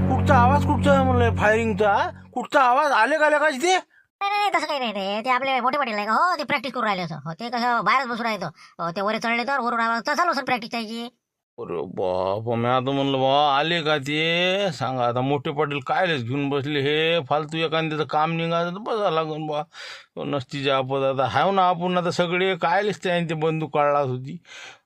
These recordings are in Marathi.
कुठचा आवाज कुठचा आहे म्हणलं फायरिंगचा? कुठचा आवाज आले का काय ते? नाही नाही तसं काही नाही. ते आपले मोठे पाटील आहे का हो, ते प्रॅक्टिस करून राहिले होतं. ते कसं बाहेरच बसून राहतो. ते वर चढले तर वरून आवाज तर चालू सर प्रॅक्टिस त्याची. अरे बाप, मी आता म्हणलं बा आले का ते सांगा. आता मोठे पाटील कायलेच घेऊन बसले हे फालतू एखाद्याचं काम निघालं तर बसा लागून बा. नसतीच्या आपद आता हाव ना आपण आता सगळे कायलेच ते बंदूक काढलाच होती.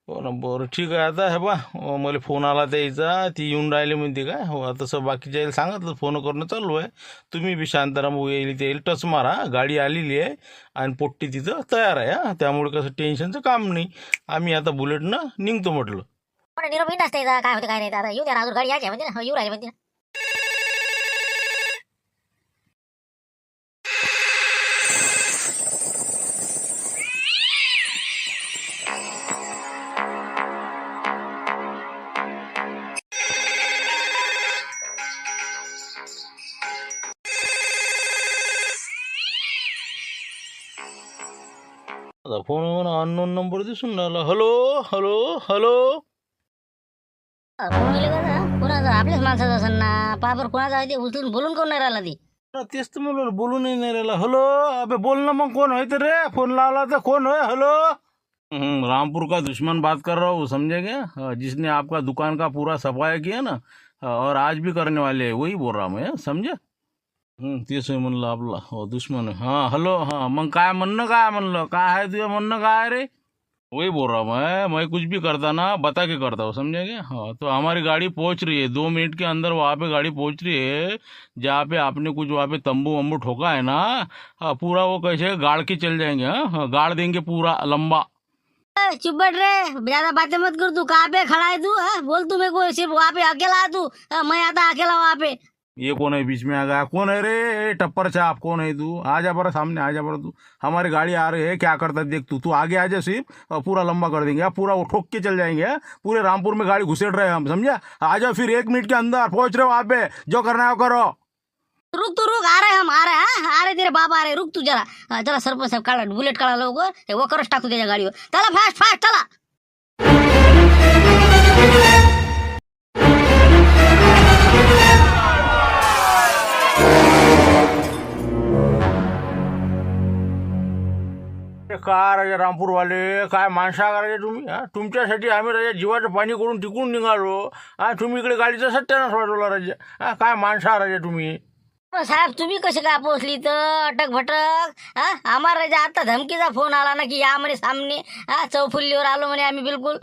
हो ना, बरं ठीक आहे. आता हे बा मला फोन आला त्याचा, ती येऊन राहिले म्हणते काय. हो तसं बाकीच्या यायला सांगितलं, फोन करणं चालू आहे. तुम्ही बी शांताराम येईल ते येईल टच मारा, गाडी आलेली आहे आणि पोट्टी तिथं तयार आहे. हा त्यामुळे कसं टेन्शनचं काम नाही. आम्ही आता बुलेटनं निघतो म्हटलं. पण निरोप नसते काय होते काय नाही. आता येऊ द्या ना, अजून गाडी यायची आहे म्हणजे ना, येऊ राहिले म्हणजे. आता फोन म्हणा अननोन नंबर दिसून राहिला. Hello hello hello. फोन गेले का कोणाचा? आपल्याच माणसाचा असेल ना. पापर कोणाचा आहे ते उचलून बोलून कोण नाही राहिला ती. तेच तर म्हणलं बोलूनही नाही राहिला. हॅलो अबे बोल ना मग, कोण होय रे? फोन लावला तर कोण होय? हॅलो. रामपुर का दुश्मन बात कर रहा हूँ, समझे क्या? जिसने आपका दुकान का पूरा सफाया किया ना, और आज भी करने वाले है, वही बोल रहा मैं, समझे? तेच आहे म्हणलं आपला हो दुश्मन आहे. हाँ हॅलो. हाँ मग काय म्हणणं, काय म्हणलं, काय आहे तुझं म्हणणं काय रे? वही बोल रहा हूँ मैं कुछ भी करता ना बता के करता हूँ, समझे क्या? हाँ तो हमारी गाड़ी पहुंच रही है 2 मिनट के अंदर, वहाँ पे गाड़ी पहुंच रही है जहाँ पे आपने कुछ वहाँ पे तंबू वम्बू ठोका है ना। हाँ पूरा वो कैसे गाड़ के चल जाएंगे। हाँ गाड़ देंगे पूरा लंबा। चुप बैठ रे, ज्यादा बातें मत कर। तू कहाँ पे खड़ा है तू? बोल तू मेरे को, सिर्फ वहाँ पे अकेला है तू? मैं आता अकेला वहाँ पे। ये कौन है बीच में आ गया? कौन है रे? टप्पर छाप कौन है तू? आ जा बरा सामने, आ जा बरा तू। हमारी गाड़ी आ रही है, क्या करता है देख तू। तू आगे आ जा सिर्फ, पूरा लंबा कर देंगे। पूरा वो ठोक के चल जाएंगे। पूरे रामपुर में गाड़ी घुसेड़ रहे हैं हम, समझा? आ जाओ फिर 1 मिनट के अंदर पहुंच रहे हो वहाँ पे, जो करना है वो करो। रुक तू रुक, आ रहे हम, आ रहे हैं, आ रहे तेरे बाप आ रहे। रुक तू जरा चला सरपंच साहेब काढा बुलेट काढा लवकर, हे वकरच टाकू त्याच्या गाडीवर. चला फास्ट फास्ट चला. काय राजा रामपूरवाले, काय माणसा करायचे तुम्ही? हा तुमच्यासाठी आम्ही राजा जीवाचं पाणी करून टिकून निघालो. हा तुम्ही इकडे गाडीचा सत्यानाश वाजवला राजा. हा काय माणसा राजा तुम्ही? साहेब तुम्ही कसे काय पोहोचली तर अटक भटक? आम्हाला आता धमकीचा फोन आला ना की या म्हणे सामने. चौफुल्लीवर आलो म्हणे आम्ही बिलकुल.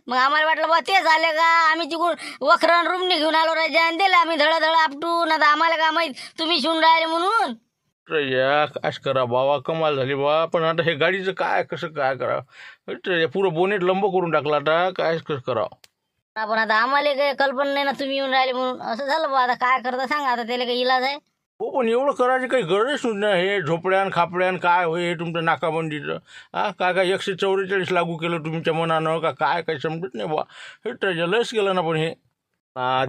मग आम्हाला वाटलं बा तेच आले का. आम्ही तिकडून वखरण रूमने घेऊन आलो राजा आणि दिले आम्ही धडधड आपटून. आता आम्हाला काय माहित तुम्ही शिवून राहिले म्हणून. या काश करा बाबा, कमाल झाली बा. पण आता हे गाडीचं काय कसं काय करावं? पुरं बोनेट लंब करून टाकला आता, काय कसं करावं? पण आता आम्हाला काही कल्पना नाही ना तुम्ही येऊन राहिले म्हणून. असं झालं बा, आता काय करता सांगा. आता त्याला काही इलाज आहे? हो पण एवढं करायची काही गरजच नाही. हे झोपड्यान खापड्यान काय होय हे तुमचं नाकाबंदीचं? काय काय 144 लागू केलं तुमच्या मनानं का काय काही समजत नाही बा. हे लस केलं ना. पण हे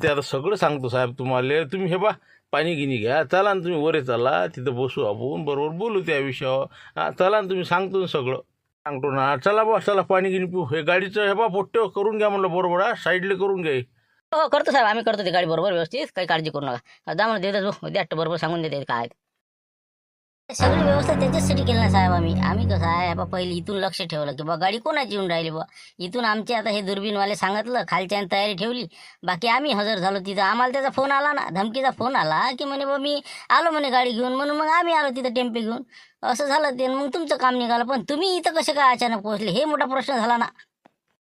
ते आता सगळं सांगतो साहेब तुम्हाला. तुम्ही हे बा पाणी गिनी घ्या, चला ना तुम्ही वरे चला, तिथं बसू आपण बरोबर बोलू त्या विषयावर. चला ना तुम्ही, सांगतो ना सगळं सांगतो ना. चला बा चला पाणी गिनी पिऊ. हे गाडीचं हे बा पोट्टे करून घ्या म्हणलं बरोबर. साईडले करून घ्या. हो करतो साहेब, आम्ही करतो ते गाडी बरोबर व्यवस्थित, काही काळजी करू नका. जा म्हणून देतो द्या बरोबर सांगून देते काय सगळी व्यवस्था त्याच्याचसाठी केली ना साहेब. आम्ही कसं आहे बा पहिले इथून लक्ष ठेवलं की बा गाडी कोणाची येऊन राहिली बा. इथून आमचे आता हे दुर्बीनवाले सांगितलं, खालच्या तयारी ठेवली. बाकी आम्ही हजर झालो तिथं. आम्हाला त्याचा फोन आला ना, धमकीचा फोन आला की म्हणे बा मी आलो म्हणे गाडी घेऊन, म्हणून मग आम्ही आलो तिथं टेम्पो घेऊन. असं झालं ते. मग तुमचं काम निघालं. पण तुम्ही इथं कसे काय अचानक पोहोचले हे मोठा प्रश्न झाला ना.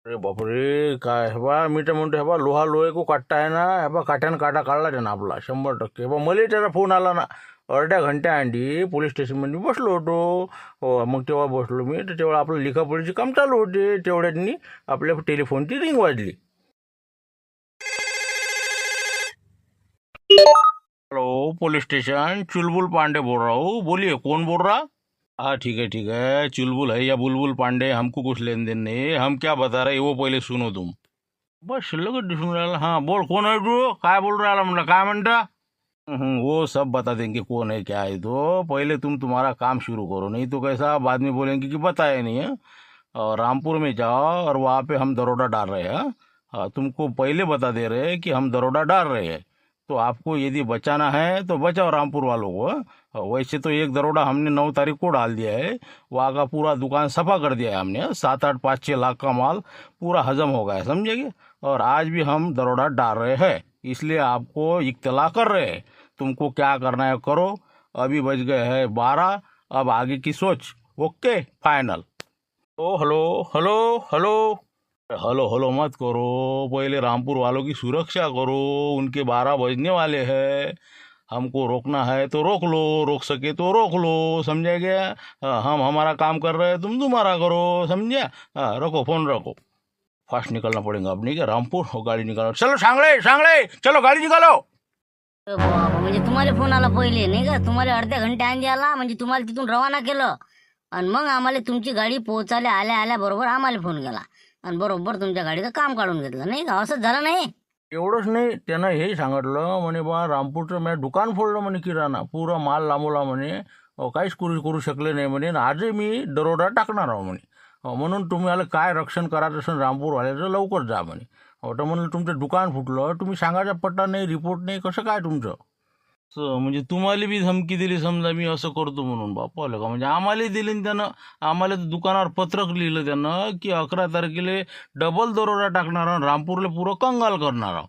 अरे बापरे, काय हे बा मी तर म्हणतो हे बा लोहा लोहे को काटता आहे ना. हे बा काट्यानं काटा काढला ना आपला 100%. बा मला त्याचा फोन आला ना अर्ध्या घंट्याआधी पोलीस स्टेशनमध्ये बसलो होतो. हो मग तेव्हा बसलो मी तर तेव्हा आपलं लिखापडीचे काम चालू होते. तेवढ्यांनी आपल्या टेलिफोनची रिंग वाजली. हेलो पुलिस स्टेशन, चुलबुल पांडे बोल रहा हूँ. बोलिए कौन बोल रहा? हाँ ठीक है, चुलबुल है या बुलबुल पांडे, हमको कुछ लेन देन नहीं. हम क्या बता रहे वो पहिले सुनो तुम. बस शिल्लक दिसून राहिला. हाँ बोल कोण आहे तू? काय बोल राहिला म्हणलं, काय म्हणता? वो सब बता देंगे कौन है क्या है, तो पहले तुम तुम्हारा काम शुरू करो, नहीं तो कैसा बाद में बोलेंगे कि बताया नहीं है। और रामपुर में जाओ और वहाँ पे हम दरोड़ा डाल रहे हैं। हाँ, तुमको पहले बता दे रहे हैं कि हम दरोड़ा डाल रहे हैं, तो आपको यदि बचाना है तो बचाओ रामपुर वालों को। वैसे तो एक दरोड़ा हमने 9 तारीख को डाल दिया है, वहाँ का पूरा दुकान सफा कर दिया है हमने, 7-8 5-6 लाख का माल पूरा हजम हो गया है, समझेंगे। और आज भी हम दरोड़ा डाल रहे हैं, इसलिए आपको इत्तला कर रहे हैं। तुमको क्या करना है करो, अभी बज गए हैं 12, अब आगे की सोच। Okay, final. Oh hello hello hello, hello hello मत करो, पहले रामपुर वालों की सुरक्षा करो, उनके 12 बजने वाले हैं। हमको रोकना है तो रोक लो, रोक सके तो रोक लो, समझा गया। हम हमारा काम कर रहे हैं, तुम तुम्हारा करो, समझा। रखो फोन रखो, फास्ट निकलना पड़ेगा अब, नहीं क्या रामपुर हो, गाड़ी निकालो, चलो सांगळे सांगळे, चलो गाड़ी निकालो। बाबा, म्हणजे तुम्हाला फोन आला पहिले नाही का, तुम्हाला अर्ध्या घंटे आधी आला, म्हणजे तुम्हाला तिथून रवाना केलं आणि मग आम्हाला तुमची गाडी पोहोचायला आल्या आल्या बरोबर आम्हाला फोन केला आणि बरोबर तुमच्या गाडीचं काम काढून घेतलं नाही का, असंच झालं नाही? एवढंच नाही, त्यानं हे सांगितलं म्हणे बा रामपूरचं मी दुकान फोडलं म्हणे, किराणा पुरा माल लांबवला म्हणे, काहीच करू शकले नाही म्हणे, आणि आजही मी दरोडा टाकणार आहो म्हणे. म्हणून तुम्हाला काय रक्षण करायचं असेल रामपूरवाल्याचं लवकर जा म्हणे. तर म्हणलं तुमचं दुकान फुटलं, तुम्ही सांगायचा पत्ता नाही, रिपोर्ट नाही, कसं काय तुमचं? म्हणजे तुम्हाला बी धमकी दिली समजा मी असं करतो म्हणून, बापाला का म्हणजे आम्हाला दिली ना त्यानं. आम्हाला तर दुकानावर पत्रक लिहिलं त्यानं की 11 तारखेला डबल दरोडा टाकणार आहो, रामपूरला पुरं कंगाल करणार आहो.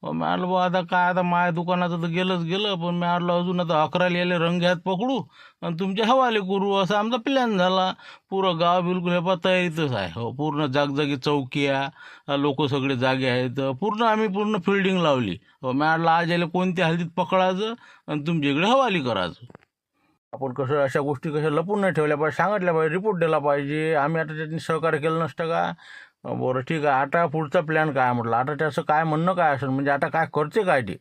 मी आलो बा आता काय, आता माझ्या दुकानाचं तर गेलं, पण मी आलो अजून आता 11 यायला रंग्यात पकडू आणि तुमच्या हवाले करू, असा आमचा प्लॅन झाला. पुरं गाव बिलकुल हे तयारीतच आहे. हो, पूर्ण जागजागी चौक्या, लोक सगळे जागे आहेत, पूर्ण फिल्डिंग लावली. मी आडला आज यायला कोणत्या हल्दीत पकडायचं आणि तुमच्या इकडे हवाली करायचं. आपण कसं अशा गोष्टी कशा लपून नाही ठेवल्या पाहिजे, सांगितल्या पाहिजे, रिपोर्ट दिला पाहिजे. आम्ही आता त्यांनी सहकार्य केलं नसतं का? बरं ठीक आहे, आता पुढचा प्लॅन काय म्हटलं, आता त्याचं काय म्हणणं काय असेल, म्हणजे आता काय करते काय ते?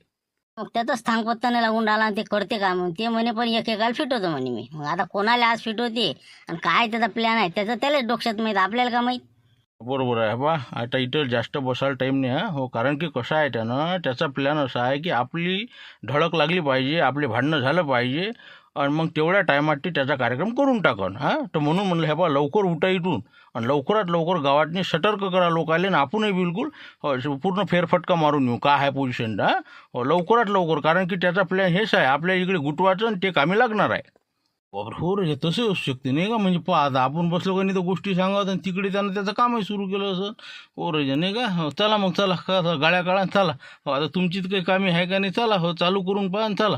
मग त्याचाच थांगपत्ता नाही लागून राहिला आणि ते करते का मग, ते म्हणे पण एकेकाला फिटवतो म्हणे मी. मग आता कोणाला आज फिटवते आणि काय त्याचा प्लॅन आहे त्याचं त्यालाच डोक्यात माहीत, आपल्याला का माहीत? बरोबर आहे बा, आता इथं जास्त बसायला टाईम नाही. हो, कारण की कसं आहे त्यानं, त्याचा प्लॅन असा आहे की आपली धडक लागली पाहिजे, आपले भांडणं झालं पाहिजे आणि मग तेवढ्या टायमात ती त्याचा कार्यक्रम करून टाकन. तर म्हणून म्हणलं हे बा लवकर उठा इथून आणि लवकरात लवकर गावातनी सतर्क करा लोकाले, आणि आपणही बिलकुल पूर्ण फेरफटका मारून येऊ काय आहे पोझिशन. लवकरात लवकर, कारण की त्याचा प्लॅन हेच आहे, आपल्या इकडे गुटवाचं आणि ते कामी लागणार आहे. बाबर हो रे, तसे असू शकते नाही का, म्हणजे पहा आता आपण बसलो का नाही तर गोष्टी सांगत आणि तिकडे त्यानं त्याचं कामही सुरू केलं असं. हो रे नाही का. चला मग चला, का गाड्या काढा चला. आता तुमचीच काही कामी आहे का नाही, चला हो चालू करून पहा चला.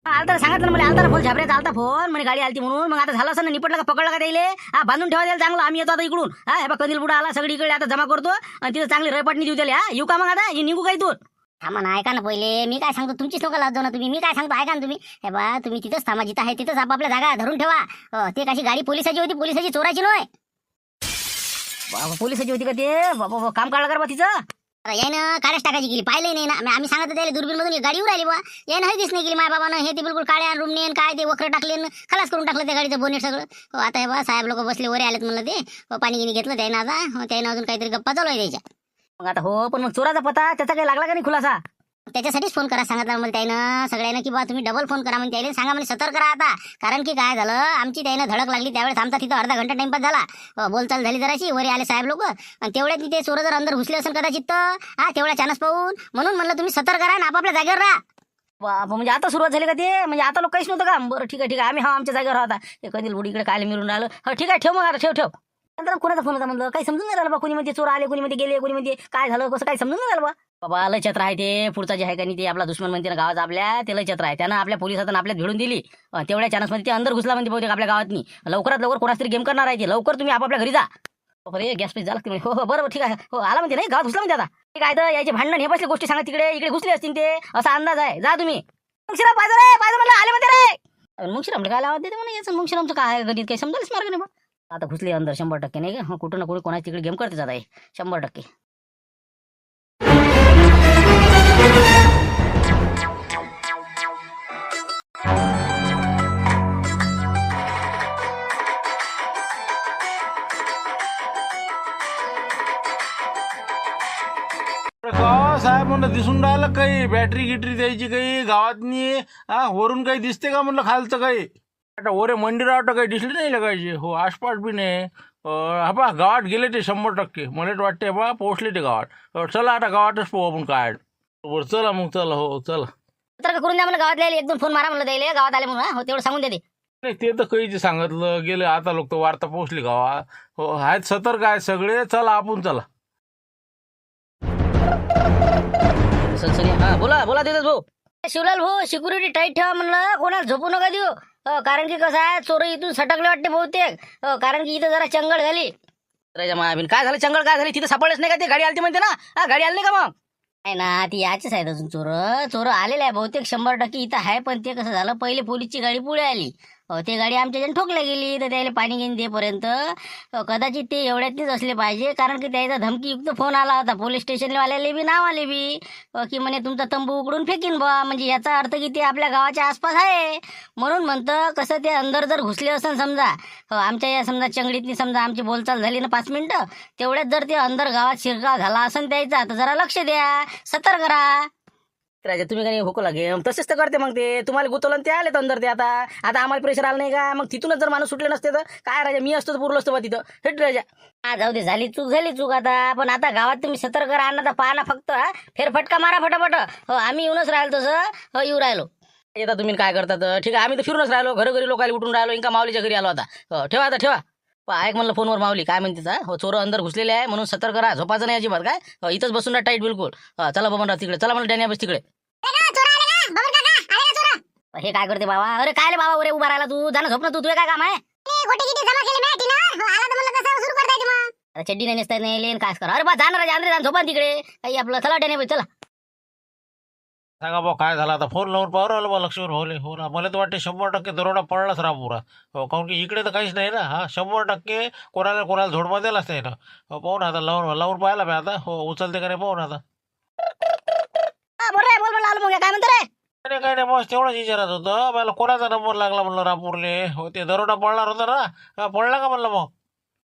आलता सांगितलं ना मला, आलता फोन छापऱ्याचा आलता फोन, म्हणे गाडी आलती म्हणून. मग आता झालं असं ना, निपटलं का, पकडलं का त्याला, बांधून ठेवा द्यायला चांगलं. आम्ही येतो आता इकडून. हे बा कधील बुडा आला सगळीकडे, आता जमा करतो आणि तिथं चांगली रयपटणी देऊ त्याला. येऊ का मग आता, निघू का इथून? थांबा ना, ऐका ना पहिले, मी काय सांगतो तुमचीच लोक लाज जाऊ ना तुम्ही. मी काय सांगतो ऐका ना तुम्ही. हे बा तुम्ही तिथंच थांबा, जिथं आहे तिथंच आपापल्या जागा धरून ठेवा. ते कशी गाडी पोलिसाची होती, पोलिसाची चोराची नव्हे. पोलिसाची होती का ते? बाबा काम काढलं कर बा तिचं. यानं काढच टाकायची गेली, पाहिलं नाही ना आम्ही सांगत त्याला दुर्बीन मधून गाडी उराली बा. यानं हे दिस नाही गेली माझ्या बाबानं, हे ते बिलकुल काळ्या रूमने काय ते वखर टाकले, खलास करून टाकलं त्या गाडीचं बोनेट सगळं. आता हे बा साहेब लोक बसले वरे आलेत म्हणलं, ते पाणी गिनी घेतलं त्यानं, आता त्यानं अजून काहीतरी गप्पा चालू आहे त्याच्या. मग आता हो, पण मग चोराचा पता त्याचा काही लागला का नाही खुलासा? त्याच्यासाठीच फोन करा सांगितलं मला त्यानं सगळ्यांना, की बा तुम्ही डबल फोन करा म्हणजे त्याला सांगा, म्हणजे सतर्क करा आता. कारण की काय झालं, आमची त्यानं धडक लागली त्यावेळेस आमचा तिथं अर्धा घंटा टाइमपास झाला. बोलचाल झाली जराशी, वरे आले साहेब लोक आणि तेवढ्यात ते चोर जर अंदर घुसले असेल कदाचित, तेवढा चान्स पाहून, म्हणून म्हणलं तुम्ही सतर्क करा आणि आपापल्या जागेवर राहा. बाबा म्हणजे आता सुरुवात झाली का ते, म्हणजे आता लोक काहीच नव्हतं का? बरं ठीक आहे आम्ही आमच्या जागेवर राहता. ते कधी बुडी इकडे काय मिळून राहिलं. हो ठीक आहे, ठेव मग आता, ठेव. नंतर कोणाचा फोन होता म्हणलं, काही समजून नाही राहिलं बा. कोणी म्हणजे चोर आले, कोणी मध्ये गेले, कोणी म्हणजे काय झालं कसं, काही समजून नाही राहिलं बा. बाबा लय छत्र आहे ते, पुढचा जे आहे का नाही ते आपला दुश्मन म्हणते ना गावात आपल्या, ते लय छत्र आहे. त्यानं आपल्या पोलिसांना आपल्यात भिडून दिली. तेवढ्या चान्समध्ये ते अंदर घुसला म्हणते बहुतेक आपल्या गावातनी. लवकरात लवकर कोणाच तरी गेम करणार आहे ते. लवकर तुम्ही आपापल्या घरी जा. अरे गॅस पीस झाला हो हो बरोबर ठीक आहे. हो आला म्हणते नाही, गावात घुसला म्हणते आता. ठीक आहे, तर याचे भांडण हे बसले गोष्टी सांगा, तिकडे इकडे घुसले असतील ते, असा अंदाज आहे. जा तुम्ही. मुंगशिराम पाहिजे रे, पाहिजे म्हणलं, आले म्हणते रे. मुंगशिराम काय आवाज देते म्हणून याचं, मुंगशिरामचं काय गणित काही समजायलाच मार्ग नाही बा. आता घुसले अंदर 100% नाही का. कुठं ना कुठे कोणाची तिकडे गेम करते जात आहे 100%. साहेब म्हणलं दिसून राहिलं काही बॅटरी गिटरी द्यायची काही गावातनी वरून काही दिसते का म्हणलं खालचं काही आता वरे मंदिर वाटतं काही दिसले नाही लगायचे हो आसपास बी नाही हा बा गावात गेले ते 100% मला तर वाटते बा पोहोचले ते गावात चला आता गावातच पाहू आपण काय बरं चला मग चला हो चला सतर्क करून द्या म्हणलं गावातल्या एक दोन फोन मारा म्हणलं द्यायला गावात आले म्हणून हो तेवढं सांगून देते नाही ते तर काही जे सांगितलं गेले आता लोक तर वार्ता पोहोचली गावात हो आहेत सतर्क आहेत सगळे चला आपण चला सनसनी हा बोला बोला देतात भाऊ शिवलाल भाऊ सिक्युरिटी टाईट ठेवा म्हणलं कोणाला झोपू नका देऊ कारण की कसं आहे चोर इथून सटकले वाटते बहुतेक कारण की इथं जरा चंगळ झाली महाबीन काय झालं चंगळ काय झाली तिथं सापडलंच नाही का ते गाडी आली म्हणते ना गाडी आली नाही का मग नाही ना ती याचीच आहेत अजून चोर आलेले आहे बहुतेक 100% इथं आहे पण ते कसं झालं पहिले पोलीसची गाडी पुढे आली ते गाडी आमच्याच्यानं ठोकल्या गेली तर त्याला पाणी घेऊन देपर्यंत कदाचित ते एवढ्यातच असले पाहिजे कारण की त्याचा धमकीयुक्त फोन आला होता पोलीस स्टेशनवाल्याले बी नाव आले बी की म्हणे तुमचा तंबू उकडून फेकीन बा म्हणजे याचा अर्थ की ते आपल्या गावाच्या आसपास आहे म्हणून म्हणतं कसं ते अंदर जर घुसले असेल समजा आमच्या या समजा चंगडीतली समजा आमची बोलचाल झाली ना 5 मिनिटं तेवढ्यात जर ते अंदर गावात शिरकाव झाला असेल त्याचा तर जरा लक्ष द्या सतर्क करा राजा तुम्ही काही हुकू लागे तसेच तर करते मग ते तुम्हाला गुतवलं ते आले अंदर ते आता आम्हाला प्रेशर आलं नाही का मग तिथूनच जर माणूस सुटले नसते तर काय राजा मी असतो तर पुरलो असतो बा तिथं हेट राजा जाऊ दे झाली चूक आता पण आता गावात तुम्ही सतर्क राहा तर पाहा ना फक्त फेरफटका मारा फटाफट आम्ही येऊनच राहिलो तसं येऊ राहिलो येता तुम्ही काय करतात ठीक आहे आम्ही तर फिरूनच राहिलो घरोघरी लोकांना उठून राहिलो इंका माऊलीच्या घरी आलो आता ठेवा आता ठेवा ऐक म्हणलं फोनवर माऊली काय म्हणते हो चोर अंदर घुसलेले आहे म्हणून सतर्क राहा झोपायचं नाही अजिबात काय इथंच बसून राहा टाईट बिलकुल चला बाबा तिकडे चला म्हणलं डॅनिया बस तिकडे हे काय करते बाबा अरे काय रे बाबा अरे उभा राहिला तू जाणं झोप ना तू काय काम आहे चड्डी नाही नेसता नाही लेन काय करा अरे बा जाणार जाण झोपा तिकडे काही आपलं चला डॅनिया चला सांगा बा काय झालं आता फोन लावून पाहू राहिलं बा लक्ष्मण भाऊले हो ना मला तर वाटते 100% दरोडा पडलाच राहा हो काऊन की इकडे तर काहीच नाही ना 100% कोणाला झोडपा द्यायलाच नाही ना हो पाहू ना आता लावून पाहायला मी आता हो उचलते का नाही पाहू ना आता बोल आलो मग काय म्हणतो रे काही नाही बस तेवढंच विचारत होतं मला कोणाचा नंबर लागला म्हणलं रामपूरले हो ते दरोडा पडणार होता ना पडला का म्हणलं मग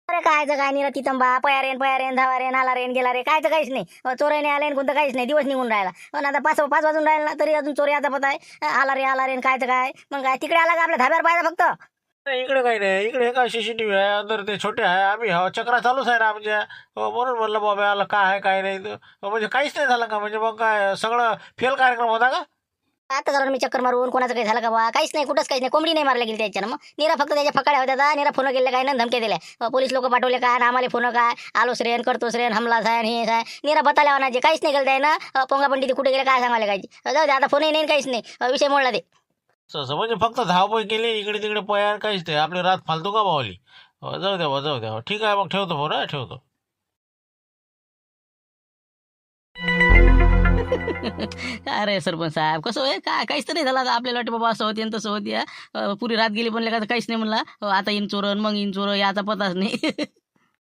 अरे कायचं काय नाही तिथंबा पयारेन धावा रेन आला रेन गेला रे कायचं काहीच नाही चोराने आले कोणतं काहीच नाही दिवस निघून राहिला पण आता 5 वाजून राहिला ना तरी अजून चोरी आता पता आहे आला रे कायचं काय मग काय तिकडे आला का आपल्या धाब्यावर पाहिजे फक्त नाही इकडे काही नाही इकडे काय CCTV आहे अंदर ते छोटे आहे आम्ही चक्रा चालूच आहे ना आमच्या म्हणून म्हणलं बाबा आला काय आहे काय नाही म्हणजे काहीच नाही झालं का म्हणजे मग काय सगळं फेल कार्यक्रम होता का आता झालं मी चक्कर मारून कोणाचं काही झालं का बा काहीच नाही कुठंच काहीच नाही कोंबडी नाही मारल्या गेली त्याच्यानं मग निरा फक्त त्याच्या फकाड्या होत्या निरा फोन केले काय ना धमक्या दिल्या पोलीस लोक पाठवले काय आम्हाला फोन काय आलोच रेन करतोस रेन हमला आहे हे आहे निरा बताल्या होण्याचे काहीच नाही केलं आहे ना पोंगा पंडित कुठे गेले काय सांगायला काय जाऊ दे आता फोनही नाही काहीच नाही विषय मोडला ते असं म्हणजे फक्त धावपळ केली इकडे तिकडे पयार काहीच नाही आपली रात फालतू का भावली जाऊ द्या ठीक आहे मग ठेवतो फोन ठेवतो अरे सरपंच साहेब कसं होय काय काहीच तर नाही झालं आपल्याला वाटतं बाबा असं होते तसं होते पुरी रात गेली म्हणले का काहीच नाही म्हणला आता इन चोरण मग इन चोर याचा पताच नाही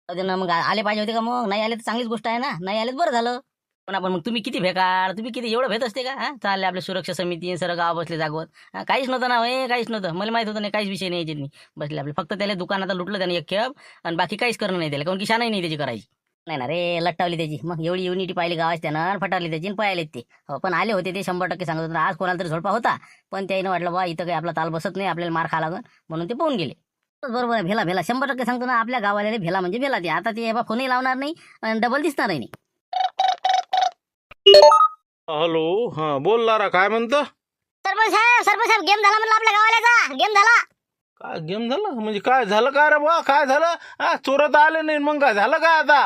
मग आले पाहिजे होते का मग नाही आले तर चांगलीच गोष्ट आहे ना नाही आले तर बरं झालं पण आपण मग तुम्ही किती किती एवढं भेट असते का चालले आपल्या सुरक्षा समिती सर गाव बसले जागवत काहीच नव्हतं ना हे काहीच नव्हतं मला माहित होतं नाही काहीच विषय नाही याच्यात बसले आपले फक्त त्याला दुकानात लुटलं त्याने एक खेप आणि बाकी काहीच करणं नाही त्याला कारण की शानाही नाही त्याची करायची नाही ना रे लट्टावली त्याची मग एवढी युनिटी पाहिली गावाची त्यानं फटावली त्याची पाहिले ते पण आले होते ते 100% सांगत होते आज कोणाला तरी झोडपा होता पण त्यानं वाटलं बा इथं काही आपला ताल बसत नाही आपल्याला मार खा लागून म्हणून ते पाहून गेले बरोबर आहे भेला 100% सांगतो ना आपल्या गावाला भेला म्हणजे भेला ते आता ते फोनही लावणार नाही आणि डबल दिसणारही नाही हॅलो हा बोल लारा काय म्हणतं सरपंच साहेब गेम झाला म्हणलं आपल्या गावाला गेम झाला काय गेम झाला म्हणजे काय झालं काय रे बा काय झालं चोरत आले नाही मग काय झालं काय आता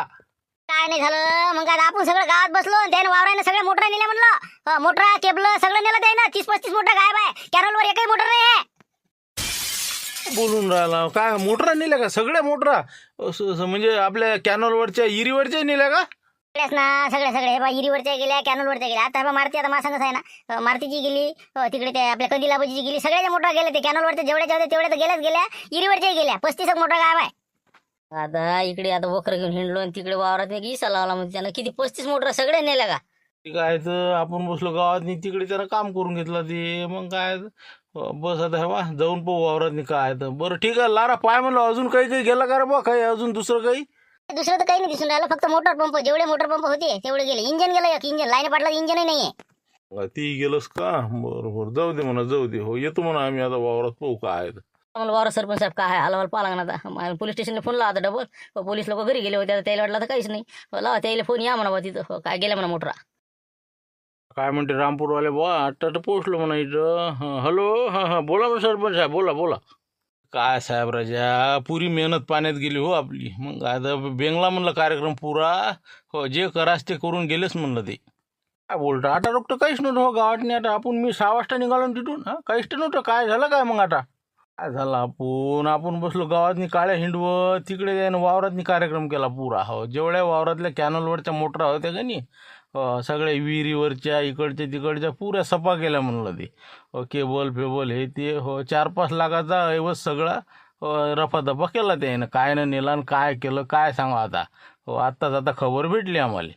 काय नाही झालं मग आता आपण सगळं गावात बसलो त्याने वावराने सगळ्या मोटर नेल्या म्हणलं मोटर केबल सगळं नेलं त्यानं 30-35 मोटर गायब आहे कॅनलवर एकही मोटर नाही आहे बोलून राहिला काय मोटरा नेल्या का सगळ्या मोटरा म्हणजे आपल्या कॅनलवरच्या इरीवरच्या नेल्या का सगळ्या हे बा इरीवरच्या गेल्या कॅनलवरच्या गेल्या आता मारुती आता माझं आहे ना मारुतीची गेली तिकडे ते आपल्या कंदिलाबाजीची गेली सगळ्याच्या मोटर गेल्या ते कॅनलवरच्या जेवढ्या होत्या तेवढ्या तर गेल्या इरीवरच्या गेल्या 35 मोटर गायब आहे आता इकडे आता वखर घेऊन हिंडलो आणि तिकडे वावरात इसा लावला म्हणजे त्यानं किती 35 मोटर सगळे नेल्या का काय तर आपण बसलो गावात तिकडे त्यानं काम करून घेतलं ते मग काय बस आता हे बा जाऊन पाहू वावरात काय तर बरं ठीक आहे लारा पाय म्हणलं अजून काही गेलं का रे बा काही अजून दुसरं काही दुसरं तर काही नाही दिसून राहिलं, फक्त मोटर पंप, जेवढे मोटर पंप होते तेवढे गेले. इंजन गेलं, एक इंजन लाईन पाटला इंजनही नाहीये. ती गेलंस का? बरोबर, जाऊ दे म्हणा, जाऊ दे. हो, येतो म्हणा आम्ही आता वावरात, पाहू काय आहे. मला वावर सरपंच साहेब काय हलवाल पाहा लागणार आता. पोलीस स्टेशनला फोन लावा डबल. पोलीस लोक घरी गेले होते, आता त्याला वाटलं तर काहीच नाही. लावा त्याला फोन, या म्हणा तिथं. काय गेल्या म्हणा मोटरा. काय म्हणते रामपूरवाले? बुवा आता पोचलो म्हणा इथं. हॅलो, हां हां, बोला ना सरपंच साहेब, बोला बोला. काय साहेब राजा, पुरी मेहनत पाण्यात गेली हो आपली. मग आता बेंगला म्हणलं कार्यक्रम पुरा. हो, जे करास ते करून गेलेच म्हणलं ते. काय बोलता? आता डॉक्टर काहीच नव्हतं हो गावात नाही. आता आपण मी 6 वाजता निघालो ना तिथून. हां, काहीच नव्हतं. काय झालं काय मग आता? काय झालं, आपण बसलो गावातनी काळ्या हिंडवत. तिकडे त्यानं वावरातनी कार्यक्रम केला पुरा. हो, जेवढ्या वावरातल्या कॅनलवरच्या मोटरा होत्या का नाही, सगळ्या विहिरीवरच्या इकडच्या तिकडच्या पुऱ्या सपा केल्या म्हणलं ते. केबल फेबल हे ते. हो, 4-5 लाखाचा ऐवज सगळा रफादफा केला त्यानं. काय न नेला आणि काय केलं काय सांगा आता. हो, आत्ताच आता खबर भेटली आम्हाला.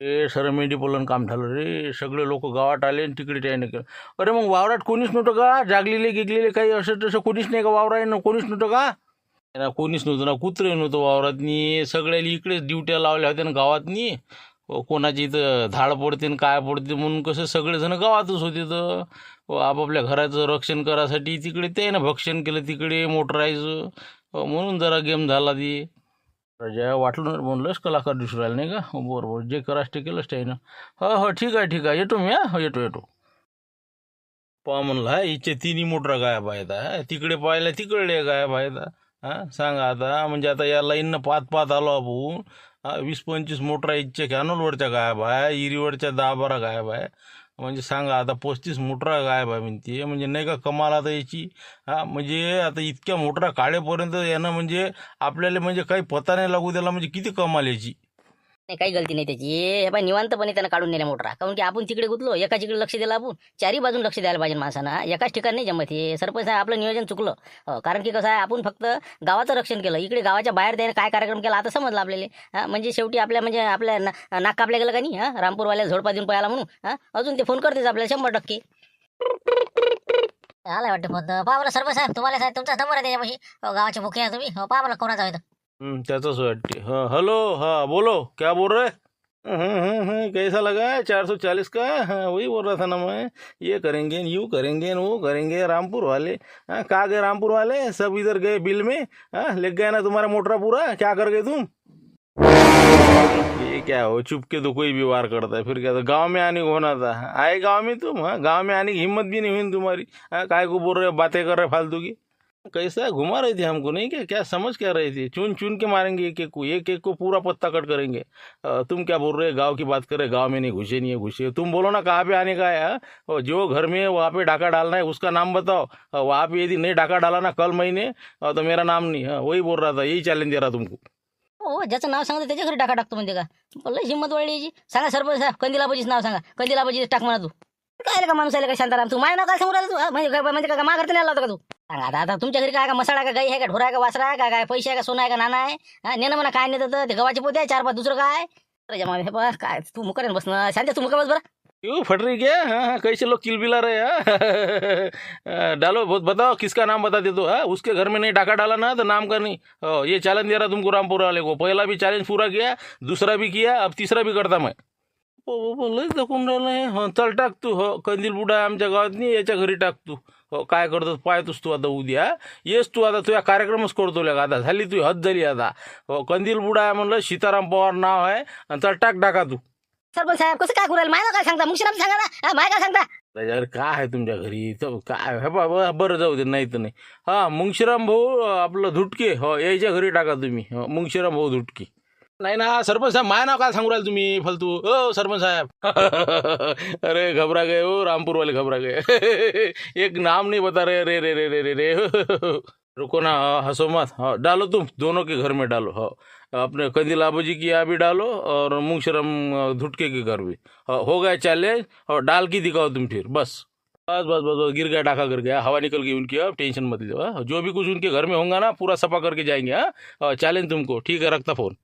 ए सरमेंडी पोलन काम झालं रे. सगळे लोक गावात आले आणि तिकडे त्यानं केलं. अरे मग वावरात कोणीच नव्हतं का? जागलेले गिगलेले काही असं तसं कोणीच नाही का वावरानं? कोणीच नव्हतं का? कोणीच नव्हतं ना, कुत्रे नव्हतं वावरातनी. सगळ्याला इकडेच ड्युट्या लावल्या होत्या ना गावातनी. कोणाची इथं झाड पडते आणि काय पडते म्हणून कसं सगळेजण गावातच होते. तर आपापल्या घराचं रक्षण करायसाठी तिकडे त्यानं भक्षण केलं, तिकडे मोटरायचं. म्हणून जरा गेम झाला ती. राजा वाटलं ना, म्हणलंच कलाकार दिसून राहिले नाही का? बरोबर, जे करास ते केलंच त्यानं. हो हो, ठीक आहे ठीक आहे, येतो मी. हा, येतो. पहा म्हणला हिचे तिन्ही मोटरा गायब आहेत. तिकडे पाहिल्या तिकडे गायब आहेत. हां, सांगा आता. म्हणजे आता या लाईननं पाहत आलो आपण. 20-25 मोटरा इथच्या कॅनलवरच्या गायब आहे, इरीवरच्या 10-12 गायब आहे. म्हणजे सांगा आता 35 मोटरा गायब आहे म्हणते. म्हणजे नाही का कमाल आता याची. म्हणजे आता इतक्या मोटरा काढेपर्यंत यानं म्हणजे आपल्याला म्हणजे काही पता नाही लागू त्याला, म्हणजे किती कमाल याची. नाही, काही गलती नाही त्याची. हे बाय निवांतपणे त्यानं काढून नेल्या मोटरा. काऊन की आपण तिकडे गुतलो, एकाच इकडे लक्ष दिलं आपण. चारी बाजून लक्ष द्यायला पाहिजे माणसानं. एकाच ठिकाणी नाही जमत हे. सरपंच आहे, आपलं नियोजन चुकलं. कारण की कसं आहे, आपण फक्त गावाचं रक्षण केलं. इकडे गावाच्या बाहेर त्याने काय कार्यक्रम केला आता समजलं आपल्याला. म्हणजे शेवटी आपल्या नाक कापल्या गेलं का नाही. रामपूरवाल्याला झोडपा देऊन पाहायला म्हणून. अजून ते फोन करतेच आपल्याला 100%. आला वाटतं फोन. पहा मला सरपंच साहेब, तुम्हाला साहेब तुमचा नंबर आहे त्याच्यापाशी. गावाचे मुखी आहे तुम्ही. पहा मला कोणाचा आहे. त्याचाच वाटते. हाँ हेलो, हाँ बोलो, क्या बोल रहे? कैसा लगा 440 का? हाँ, वही बोल रहा था ना मैं. ये करेंगे, यूँ करेंगे, वो करेंगे. रामपुर वाले, हाँ, कहाँ गए रामपुर वाले? सब इधर गए बिल में. हाँ, लिख गया ना तुम्हारा मोटरा पूरा. क्या कर गए तुम? ये क्या हो, चुप के तो कोई भी वार करता है. फिर क्या था, गाँव में आने को होना था. आए गाँव में तुम? हाँ, गाँव में आने की हिम्मत भी नहीं हुई तुम्हारी. हाँ, काय को बोल रहे हो, बातें कर रहे फालतू की. कैसा घुमा रही थी हमको, नहीं क्या समझ क्या रही थी? चुन चुन के मारेंगे एक एक को पूरा पत्ता कट करेंगे. तुम क्या बोल रहे हो? गांव की बात कर रहे, गांव में नहीं घुसे, नहीं है घुसे. तुम बोलो ना कहाँ पे आने का है. और जो घर में वहाँ पे डाका डालना है उसका नाम बताओ. वहाँ पे यदि नहीं डाका डाला ना कल महीने, तो मेरा नाम नहीं. वही बोल रहा था, यही चैलेंज दे रहा तुमको. हो, ज्याचं नाव सांगतो त्याच्या घरी टाका टाकतो म्हणजे का? लय हिंमत वाढली याची. सांगा सरपंच साहेब, कंदिलाबाजीचं नाव सांगा. कंदिलाबाजी टाक म्हणा तू. काय का माणूस आहे का शांताराम? तू माझ्या नाव काय सांगू राहिला तू? म्हणजे का माघार नाही आला होता का तू? सांगा आता तुमच्या घरी काय का मसाळा का गाई आहे का ढोरा आहे का वासरा आहे का काय पैसे आहे का सोना आहे का नाना आहे? नेणं म्हणा काय नेत ते गव्हाचे पोते आहे 4-5 दुसरं काय? काय तू मुकरेन बसणं शांत. तू मुका बस बरं. क्यों फट रही क्या? हाँ, कैसे लोग किलबिला रहे हैं. डालो, बताओ किसका नाम बता दे दो. उसके घर में नहीं डाका डाला ना तो नाम का नहीं. ये चैलेंज दे रहा तुमको रामपुर वाले को. पहला भी चैलेंज पूरा किया, दूसरा भी किया, अब तीसरा भी करता मैं. लयच दाखवून राहिलं आहे. हो, चल टाक तू. हो, कंदील बुडा आहे आमच्या गावात नाही, याच्या घरी टाक तू. हो, काय करतो पाहतोस तू आता उद्या. येस तू आता तुझ्या कार्यक्रमच करतो का आता? झाली तू हद झाली आता. हो, कंदील बुडा आहे म्हणलं, सीताराम पवार नाव आहे, आणि चल टाक टाका तू. सरपंच साहेब कसं काय करू माय काय सांगता? मुक्षराम सांगा ना. माय काय सांगता? त्याच्यावर काय आहे तुमच्या घरी तर काय? हे बाबा बरं जाऊ दे, नाही तर नाही. हां, मुंगशीराम भाऊ आपलं धुटके, हो याच्या घरी टाका तुम्ही. हो, मुंगशीराम भाऊ धुटके. नाही ना सरपंच साहेब, माय नाव काय सांगू राहिले तुम्ही फालतू? हो सरपंच साहेब. अरे घबरा गए हो, रामपुर वाले घबरा गए. एक नाम नहीं बता रहे. रे रे रे रे रे रे. रुको ना, हंसो मत. हाँ, डालो तुम दोनों के घर में डालो. हाँ, अपने कंदिल आबूजी की यहाँ भी डालो और मुंगशरम धुटके के घर भी. हाँ, हो गया चैलेंज. और डाल के दिखाओ तुम फिर. बस बस बस बस, गिर गया, डाका गिर गया, हवा निकल गई उनकी. अब टेंशन मत लो. जो भी कुछ उनके घर में होगा ना पूरा सफा करके जाएंगे. हाँ, चैलेंज तुमको. ठीक है, रखता फोन.